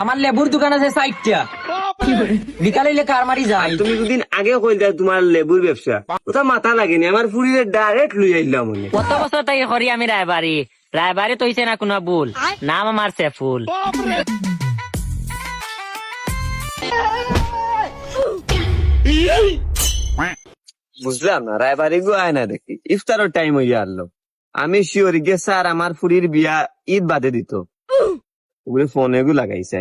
আমার লেবুর দোকান আছে 60টা, বিকালে কার মারি যায়। তুমি দুদিন আগে কইলে তোমার লেবুর ব্যবসা, ওটা মাথা লাগেনি, আমার ফুরিরে ডাইরেক্ট লই আইলাম মনে। কত বছর তাই করি আমি রায়বাড়ি তৈছে না কোনো ভুল, নাম আমার সেফুল। বুঝলাম না, রায়বাড়ি গো আয় না দেখি, ইফতারের টাইম হইয়া আনলো। আমি শিওর গে স্যার আমার ফুরির বিয়া ঈদ বাদে দিত, ওগুলো ফোনে গু লাগাইছে।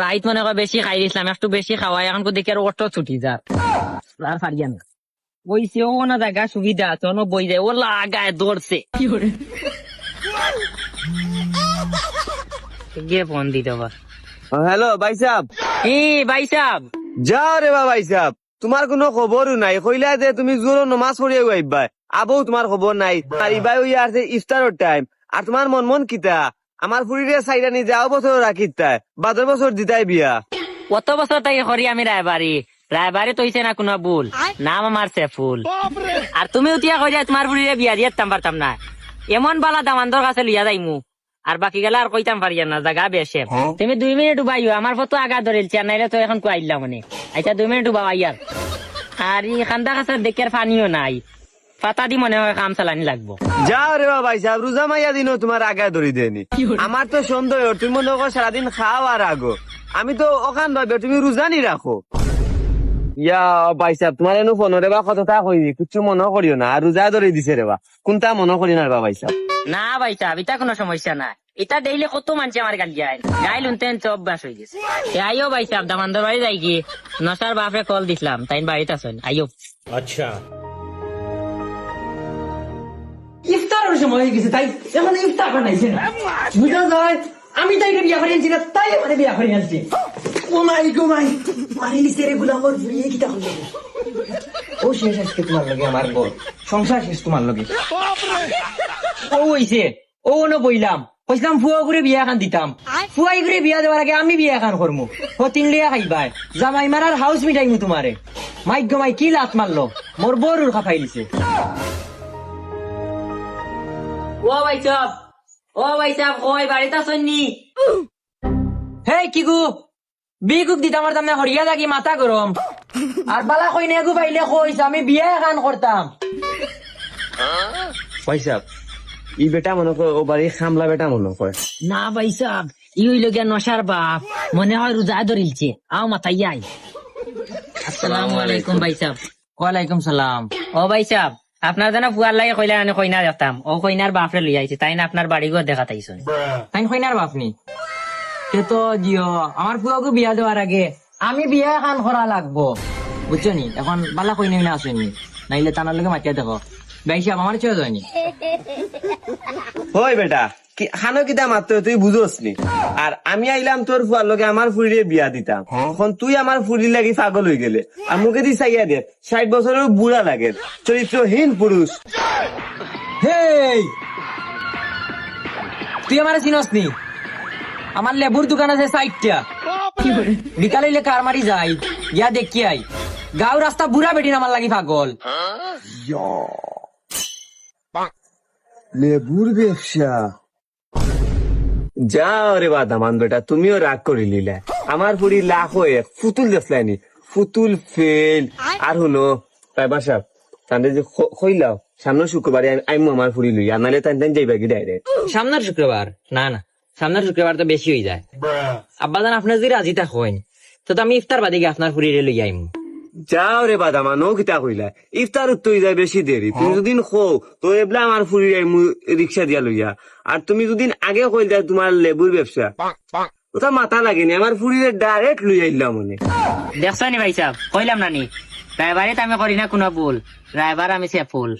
রাইত মনে হয় বেশি খাই দিছিলাম, একটু বেশি খাওয়াই এখন দেখি আর অটো ছুটি যার আর পারিয়া না। বইছে ও না জায়গা সুবিধা আছে, অন্য বই যায় ও লাগায় দৌড়ছে গিয়ে ফোন দিতে পার। হ্যালো ভাই সাহেব। ভাই সাহেব যাও রে বা ভাই সাহেব, তোমার কোনো খবরও নাই। কইলা যে তুমি জোর নমাজ পড়িয়া আইবা, আবৌ তোমার খবর নাই। আর ইবাই হইয়া আছে ইফতারের টাইম, আর তোমার মন মন কিতা আমার ফুরিরে সাইডা নি যাও বছর রাখিতাই, বাদর বছর দিতাই বিয়া। কত বছর তাই করি আমি রায়বাড়ি তৈছে না কোনো ভুল, নাম আমার সেফুল। আর তুমি উঠিয়া কই যায় তোমার বুড়িরে বিয়া দিয়ে পারতাম না, এমন বালা দামান্দর কাছে লিয়া যাইমু আর বাকি গেলে আর কইতাম পারিয়া না, জায়গা বেশে। তুমি 2 মিনিট উবাইও, আমার ফটো আগা ধরেলছি, আর নাইলে তো এখন কইলাম মানে। আচ্ছা 2 মিনিট উবাও আইয়ার। আর এই খান্দা কাছে দেখে পানিও নাই, পাতা দি মনে হয় কাম চালানি লাগবো। যাও রে বা ভাই সাহেব, রোজা মাইয়া দিনও তোমার আগা ধরি দেনি। আমার তো সন্দেহ তুমি মনে করো সারাদিন খাও আর আগো, আমি তো ওখান ভাবে তুমি রোজানি রাখো। ইয়া ভাই সাহেব, তোমার এনো ফোন রে বা কতটা কই কিছু মনে করিও না, আর রোজা ধরে দিছে রে বা, কোনটা মনে করি না রে বা ভাই সাহেব। না ভাই সাহেব, এটা কোনো সমস্যা নাই, এটা ডেইলি কত মানুষ আমার গাল যায়, গাইল উনতেন সব বাস হয়ে গেছে। আইও ভাই সাহেব, দামান্দর বাড়ি যাই কি নসার বাপরে কল দিছিলাম, তাই বাড়িতে আসেন, আইও। আচ্ছা ইফতারের সময় হয়ে গেছে, তাই এখন ইফতার বানাইছে না, বুঝা যায়। আমি তাইকে বিয়া করে আনছি না, তাই মানে বিয়া করে আনছি। ও মাই মারি লিছে রে গুলাম, ওর বুড়িয়ে কিতা হলো। ও শেষ আজকে তোমার লগে আমার বল, সংসার শেষ তোমার লগে। ও হইছে ও না বইলাম, কইলাম ফুয়া করে বিয়া খান দিতাম, ফুয়াই করে বিয়া দেওয়ার আগে আমি বিয়া খান করমু, ও 3 লিয়া খাইবাই, জামাই মারার হাউস মিটাইমু তোমারে। মাইক গমাই কি লাত মারলো, মোর বড়ুর খাফাই দিছে। ও ভাই সাহেব কই বাড়িতে আসেন নি? হে কি গো বিকুক দিতাম, আমার তামনে হরিয়া থাকি মাথা গরম, আর বালা কই নেগু পাইলে কইস আমি বিয়া খান করতাম। ভাই সাহেব, ই বেটা মনে করে ও বাড়ি খামলা বেটা মনে করে। না ভাই সাহেব, ই হইল গিয়া নসার বাপ, মনে হয় রোজা ধরিলছে, আও মাথায় আই। আসসালামু আলাইকুম ভাই সাহেব। ওয়ালাইকুম সালাম। ও ভাই সাহেব, আপনার যেন ফুয়ার লাগে কইলে আমি কইনা দেখতাম, ও কইনার বাপরে লই আইছে, তাই না আপনার বাড়ি ঘর দেখা তাইছেন। তাই কইনার বাপনি কে তো দিও, আমার ফুয়াকে বিয়া দেওয়ার আগে আমি বিয়া খান করা লাগবো, বুঝছো নি। এখন বালা কই না আসেনি, নাইলে তানার লগে মাতিয়া দেখো বাইসাব আমার চলে যায়নি। হই বেটা কি খানো কিতা মাত্র তুই বুঝোস নি, আর আমি আইলাম তোর ফুয়ার লগে আমার ফুরিরে বিয়া দিতাম, এখন তুই আমার ফুরি লাগি পাগল হয়ে গেলে, আর মুখে দি চাইয়া দে 60 বছরের বুড়া লাগে, চরিত্রহীন পুরুষ। হেই তুই আমার চিনস নি, আমার লেবুর দোকান আছে 60টা, বিকালে কার মারি যাই, গিয়া দেখি আই, গাঁও রাস্তা বুড়া বেটিন আমার লাগি পাগল। লেবুর ব্যবসা, যাও রে বাদামান বেটা, তুমিও রাগ করে নিলে। আমার পুরি লাখ হয়ে ফুতুল দেখলানি, ফুতুল ফেল। আর হলো বাসা তাদের যে খইলাও সামনের শুক্রবারে আমি আমার ফুরি লই, আর নাহলে তাই যাইবা কি ডাইরেক্ট সামনের শুক্রবার? না না, সামনের শুক্রবার তো বেশি হয়ে যায়। আব্বাজান আপনার যদি রাজি থাকেন তো আমি ইফতার বাদে গিয়ে আপনার ফুরিয়ে লই আইম। যাও রে বাদামান, ও কিতা কইলা, ইফতার তুই যায় বেশি দেরি। তুমি যদি খো তো এবলা আমার ফুরি রিক্সা দিয়া লইয়া, আর তুমি যদি আগে কইলা তোমার লেবুর ব্যবসা, ওটা মাথা লাগেনি, আমার ফুরিরে ডাইরেক্ট লই আইলাম মনে। দেখছো নি ভাই সাহেব, কইলাম না নি রায়বাড়িতে আমি করি না কোনো ভুল, রায়বার আমি সেফুল।